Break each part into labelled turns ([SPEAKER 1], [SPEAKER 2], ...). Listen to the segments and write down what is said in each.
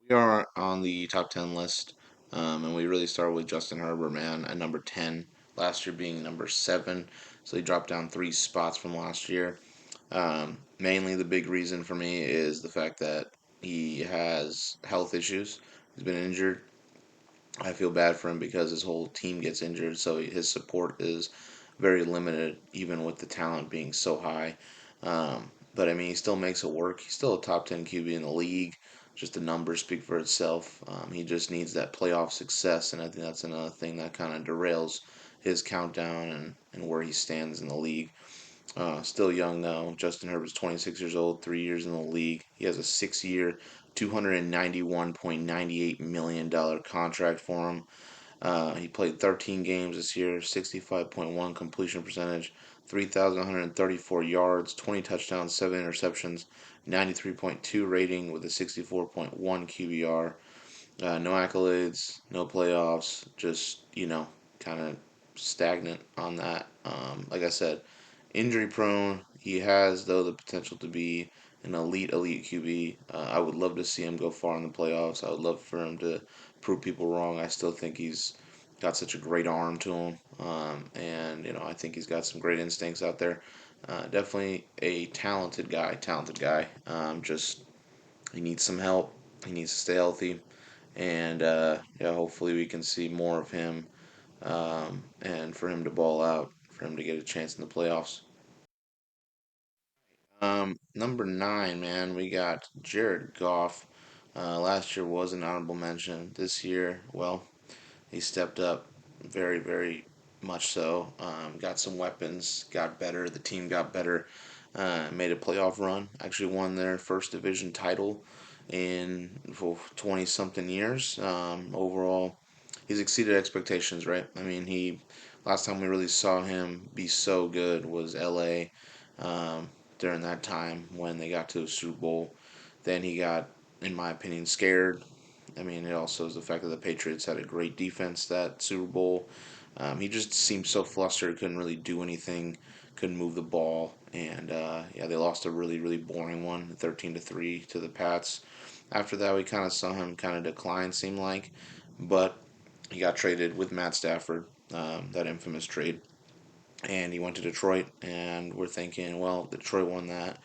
[SPEAKER 1] We are on the top 10 list, and we really started with Justin Herbert, man, at number 10, last year being number 7. So he dropped down 3 spots from last year. Mainly the big reason for me is the fact that he has health issues. He's been injured. I feel bad for him because his whole team gets injured, so his support is very limited, even with the talent being so high. But I mean, he still makes it work. He's still a top 10 QB in the league. Just the numbers speak for itself. He just needs that playoff success, and I think that's another thing that kind of derails his countdown and where he stands in the league. Still young though. Justin Herbert's 26 years old, 3 years in the league. He has a 6 year, $291.98 million contract for him. He played 13 games this year, 65.1 completion percentage, 3,134 yards, 20 touchdowns, 7 interceptions, 93.2 rating with a 64.1 QBR. No accolades, no playoffs, just, kind of stagnant on that. Like I said, injury prone. He has, though, the potential to be an elite QB. I would love to see him go far in the playoffs. I would love for him to prove people wrong. I still think he's got such a great arm to him. And, I think he's got some great instincts out there. Definitely a talented guy, talented guy. Just, he needs some help. He needs to stay healthy. And, yeah, hopefully we can see more of him and for him to ball out, for him to get a chance in the playoffs. Number 9, man, we got Jared Goff. Last year was an honorable mention. This year, well, he stepped up very much so. Got some weapons, got better. The team got better. Made a playoff run. Actually won their first division title in 20 something years. Overall, he's exceeded expectations, right? I mean, he last time we really saw him be so good was LA during that time when they got to the Super Bowl. Then he got, in my opinion, scared. I mean, it also is the fact that the Patriots had a great defense that Super Bowl. He just seemed so flustered, couldn't really do anything, couldn't move the ball, and yeah, they lost a really boring one, 13-3 to the Pats. After that, we kind of saw him kind of decline, seemed like, but he got traded with Matt Stafford, that infamous trade, and he went to Detroit, and we're thinking, well, Detroit won that,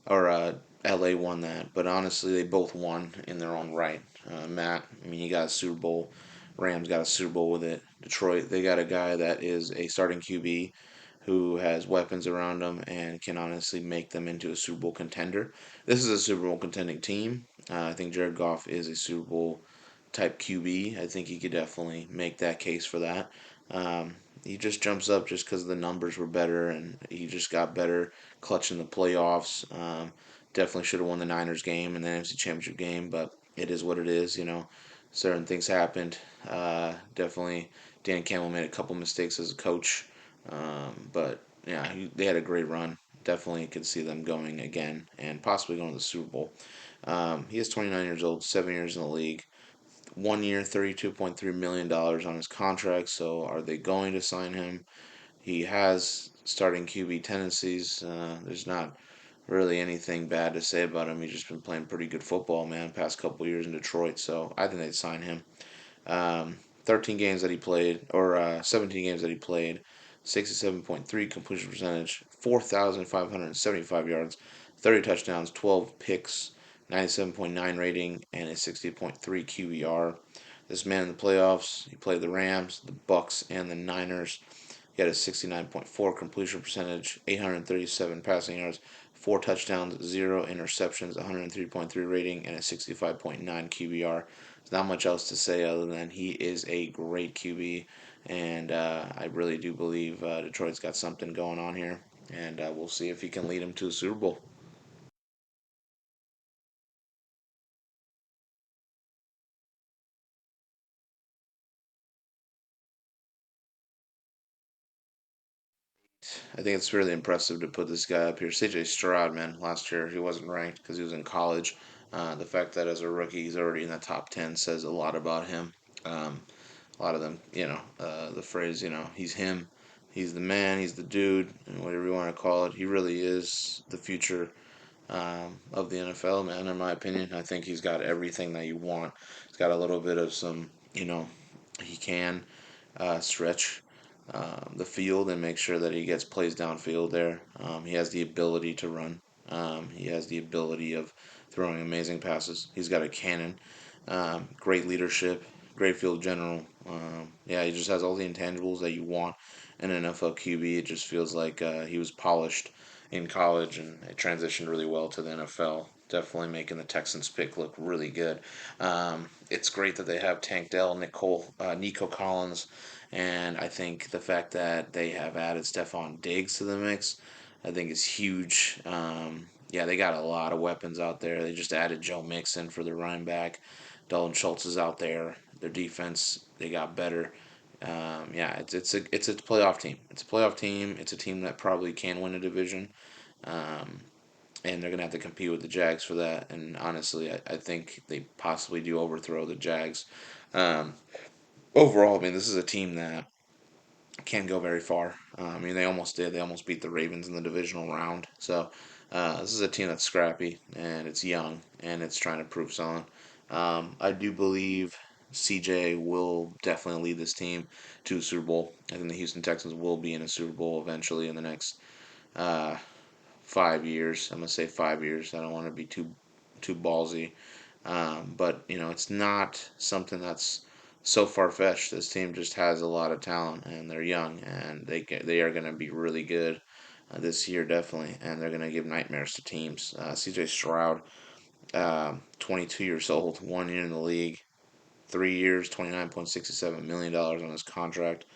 [SPEAKER 1] or LA won that, but honestly, they both won in their own right. Matt, I mean, he got a Super Bowl. Rams got a Super Bowl with it. Detroit, they got a guy that is a starting QB who has weapons around him and can honestly make them into a Super Bowl contender. This is a Super Bowl contending team. I think Jared Goff is a Super Bowl type QB. I think he could definitely make that case for that. He just jumps up just because the numbers were better and he just got better clutching the playoffs. Definitely should have won the Niners game and the NFC Championship game, but it is what it is. Certain things happened. Definitely, Dan Campbell made a couple mistakes as a coach, but yeah, they had a great run. Definitely could see them going again and possibly going to the Super Bowl. He is 29 years old, 7 years in the league. 1 year, $32.3 million on his contract. So are they going to sign him? He has starting QB tendencies. There's not really anything bad to say about him. He's just been playing pretty good football, man, past couple years in Detroit. So I think they'd sign him. 13 games that he played, or 17 games that he played, 67.3 completion percentage, 4,575 yards, 30 touchdowns, 12 picks, 97.9 rating, and a 60.3 QBR. This man in the playoffs, he played the Rams, the Bucks, and the Niners. He had a 69.4 completion percentage, 837 passing yards, 4 touchdowns, 0 interceptions, 103.3 rating, and a 65.9 QBR. There's not much else to say other than he is a great QB, and I really do believe Detroit's got something going on here, and we'll see if he can lead them to a Super Bowl. I think it's really impressive to put this guy up here. CJ Stroud, man, last year he wasn't ranked because he was in college. The fact that as a rookie he's already in the top 10 says a lot about him. A lot of them, the phrase, he's him, he's the man, he's the dude, and whatever you want to call it. He really is the future of the NFL, man. In my opinion, I think he's got everything that you want. He's got a little bit of some, he can stretch the field and make sure that he gets plays downfield there. He has the ability to run. He has the ability of throwing amazing passes. He's got a cannon, great leadership, great field general. Yeah, he just has all the intangibles that you want in an NFL QB. It just feels like he was polished in college and it transitioned really well to the NFL. Definitely making the Texans pick look really good. It's great that they have Tank Dell, Nico Collins, and I think the fact that they have added Stephon Diggs to the mix, I think is huge. Yeah, they got a lot of weapons out there. They just added Joe Mixon for their running back. Dalton Schultz is out there. Their defense, they got better. Yeah, it's a playoff team. It's a playoff team. It's a team that probably can win a division, um, and they're gonna have to compete with the Jags for that. And honestly, I think they possibly do overthrow the Jags. Um, Overall, I mean, this is a team that can go very far. I mean, they almost did. They almost beat the Ravens in the divisional round. So this is a team that's scrappy and it's young and it's trying to prove something. I do believe CJ will definitely lead this team to a Super Bowl. I think the Houston Texans will be in a Super Bowl eventually in the next uh, 5 years. I'm gonna say 5 years. I don't want to be too ballsy, but it's not something that's so far fetched. This team just has a lot of talent, and they're young, and they are gonna be really good this year definitely, and they're gonna give nightmares to teams. C.J. Stroud, 22 years old, 1 year in the league, 3 years, $29.67 million on his contract.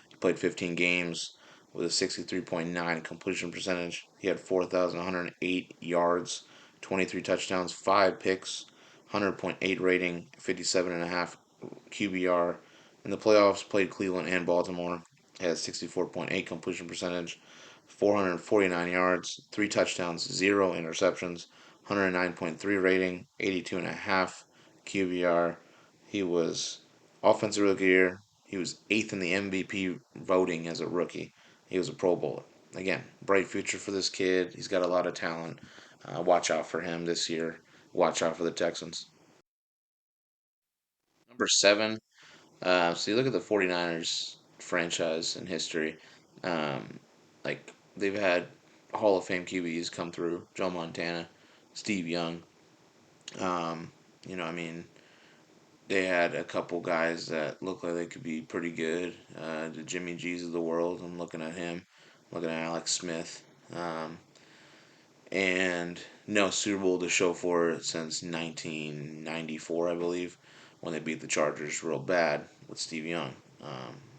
[SPEAKER 1] He played 15 games with a 63.9 completion percentage. He had 4,108 yards, 23 touchdowns, 5 picks, 100.8 rating, 57.5 QBR. In the playoffs, played Cleveland and Baltimore. Had 64.8 completion percentage, 449 yards, 3 touchdowns, 0 interceptions, 109.3 rating, 82.5 QBR. He was offensive rookie year. He was eighth in the MVP voting as a rookie. He was a Pro Bowler. Again, bright future for this kid. He's got a lot of talent. Watch out for him this year. Watch out for the Texans. Number seven. So you look at the 49ers franchise in history. Um, like they've had Hall of Fame QBs come through. Joe Montana, Steve Young. Um, I mean, they had a couple guys that look like they could be pretty good. The Jimmy G's of the world. I'm looking at him. Looking at Alex Smith. Um, and no Super Bowl to show for it since 1994, I believe, when they beat the Chargers real bad with Steve Young.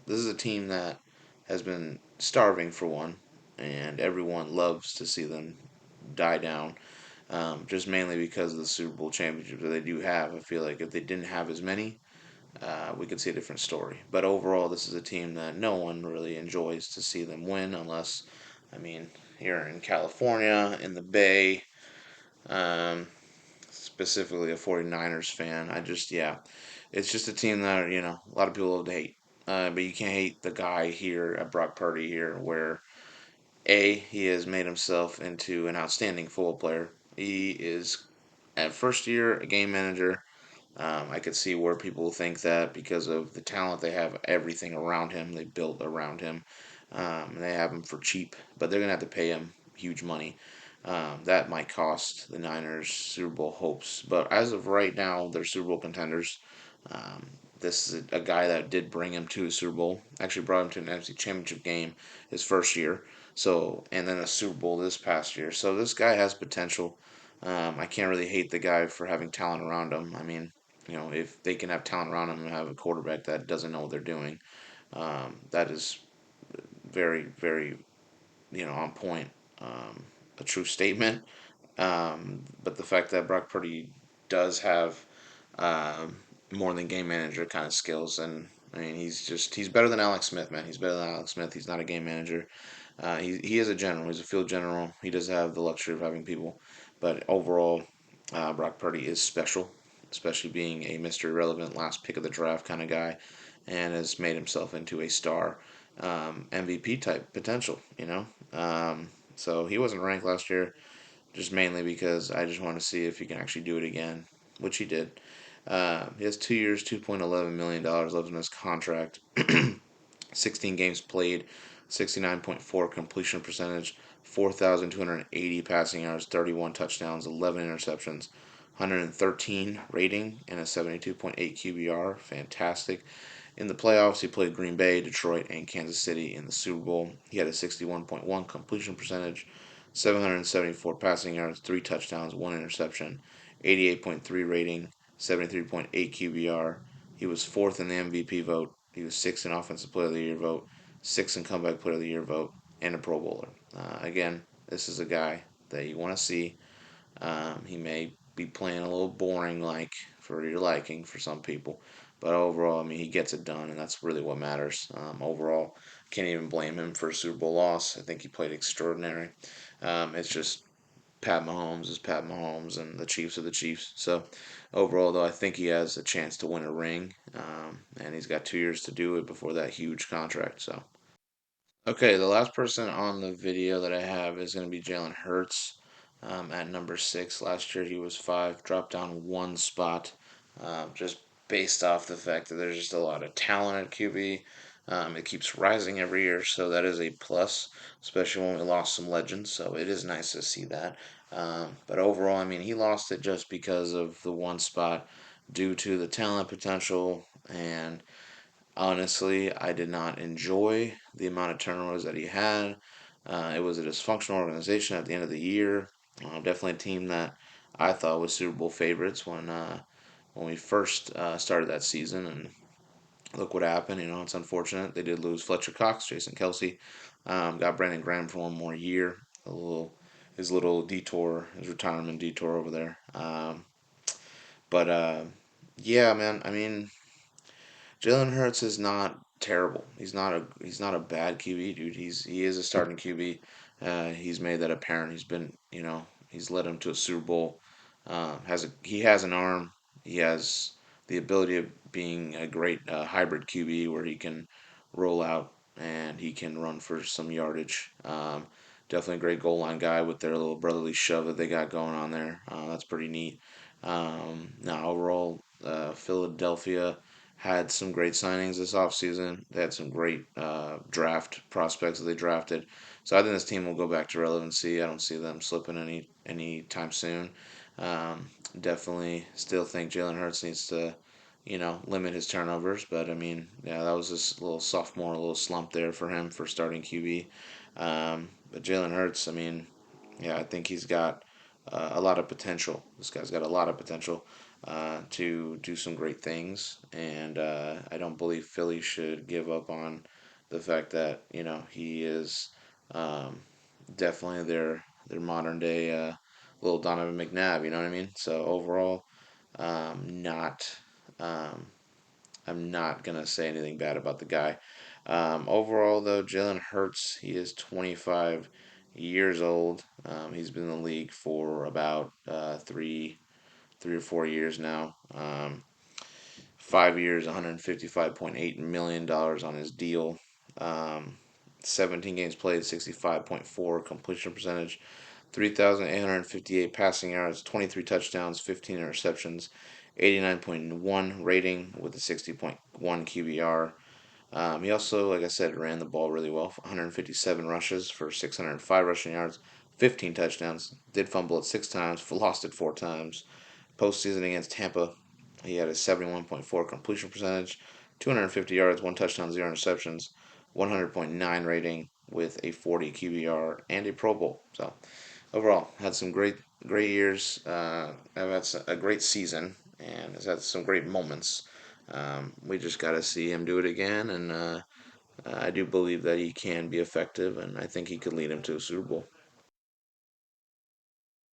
[SPEAKER 1] This is a team that has been starving for one, and everyone loves to see them die down. Just mainly because of the Super Bowl championships that they do have. I feel like if they didn't have as many, we could see a different story. But overall, this is a team that no one really enjoys to see them win, unless, I mean, here in California, in the Bay, um, specifically a 49ers fan. Yeah, it's just a team that, a lot of people love to hate. But you can't hate the guy here at Brock Purdy here, where he has made himself into an outstanding football player. He is, at first year, a game manager. I could see where people think that because of the talent they have, everything around him, they built around him. And they have him for cheap, but they're gonna have to pay him huge money. That might cost the Niners Super Bowl hopes, but as of right now, they're Super Bowl contenders. Um, this is a guy that did bring him to a Super Bowl. Actually, brought him to an NFC Championship game his first year. So, and then a Super Bowl this past year. So this guy has potential. I can't really hate the guy for having talent around him. I mean, if they can have talent around them and have a quarterback that doesn't know what they're doing, that is very, very, on point, a true statement. But the fact that Brock Purdy does have um, more than game manager kind of skills, and I mean, he's better than Alex Smith, man. He's better than Alex Smith. He's not a game manager. He is a general. He's a field general. He does have the luxury of having people, but overall, Brock Purdy is special, especially being a Mr. Irrelevant last pick of the draft kind of guy, and has made himself into a star, MVP type potential. So he wasn't ranked last year. just mainly because I just want to see if he can actually do it again, which he did. He has 2 years, $2.11 million left in his contract. 16 games played, 69.4 completion percentage, 4,280 passing yards, 31 touchdowns, 11 interceptions, 113 rating, and a 72.8 QBR. Fantastic. In the playoffs, he played Green Bay, Detroit, and Kansas City in the Super Bowl. He had a 61.1 completion percentage, 774 passing yards, 3 touchdowns, 1 interception, 88.3 rating, 73.8 QBR. He was fourth in the MVP vote. He was sixth in Offensive Player of the Year vote, sixth in Comeback Player of the Year vote, and a Pro Bowler. Again, this is a guy that you want to see. He may be playing a little boring, like for your liking for some people, but overall, I mean, he gets it done, and that's really what matters. Overall, can't even blame him for a Super Bowl loss. I think he played extraordinary. It's just Pat Mahomes is Pat Mahomes, and the Chiefs are the Chiefs. So overall, though, I think he has a chance to win a ring, and he's got 2 years to do it before that huge contract. So. Okay, the last person on the video that I have is going to be Jalen Hertz at number 6. Last year he was 5, dropped down one spot, just based off the fact that there's just a lot of talent at QB. It keeps rising every year, so that is a plus, especially when we lost some legends. So it is nice to see that. But overall, I mean, he lost it just because of the one spot due to the talent potential and honestly, I did not enjoy the amount of turnovers that he had. It was a dysfunctional organization at the end of the year. Definitely a team that I thought was Super Bowl favorites when we first started that season. And look what happened. You know, it's unfortunate they did lose Fletcher Cox, Jason Kelsey, got Brandon Graham for one more year. A little his little detour, his retirement detour over there. But yeah, man. I mean, Jalen Hurts is not terrible. He's not a bad QB, dude. He is a starting QB. He's made that apparent. He's led him to a Super Bowl. He has an arm. He has the ability of being a great hybrid QB where he can roll out and he can run for some yardage. Definitely a great goal line guy with their little brotherly shove that they got going on there. That's pretty neat. Now overall, Philadelphia had some great signings this offseason. They had some great draft prospects that they drafted. So I think this team will go back to relevancy. I don't see them slipping any time soon. Um, Definitely still think Jalen Hurts needs to, limit his turnovers. But I mean, yeah, that was just a little sophomore, a little slump there for him for starting QB. But Jalen Hurts, I mean, yeah, I think he's got a lot of potential. This guy's got a lot of potential to do some great things, and I don't believe Philly should give up on the fact that he is um, definitely their modern day little Donovan McNabb. You know what I mean? So overall, not um, I'm not gonna say anything bad about the guy. Overall, though, Jalen Hurts, he is 25 years old. He's been in the league for about 3 or 4 years now. 5 years, $155.8 million on his deal. Um, 17 games played, 65.4 completion percentage, 3,858 passing yards, 23 touchdowns, 15 interceptions, 89.1 rating with a 60.1 QBR. He also, like I said, ran the ball really well. 157 rushes for 605 rushing yards, 15 touchdowns. Did fumble it 6 times, lost it 4 times. Postseason against Tampa, he had a 71.4 completion percentage, 250 yards, 1 touchdown, 0 interceptions, 100.9 rating with a 40 QBR and a Pro Bowl. So overall, had some great years. I've had a great season and has had some great moments. We just got to see him do it again, and I do believe that he can be effective, and I think he could lead him to a Super Bowl.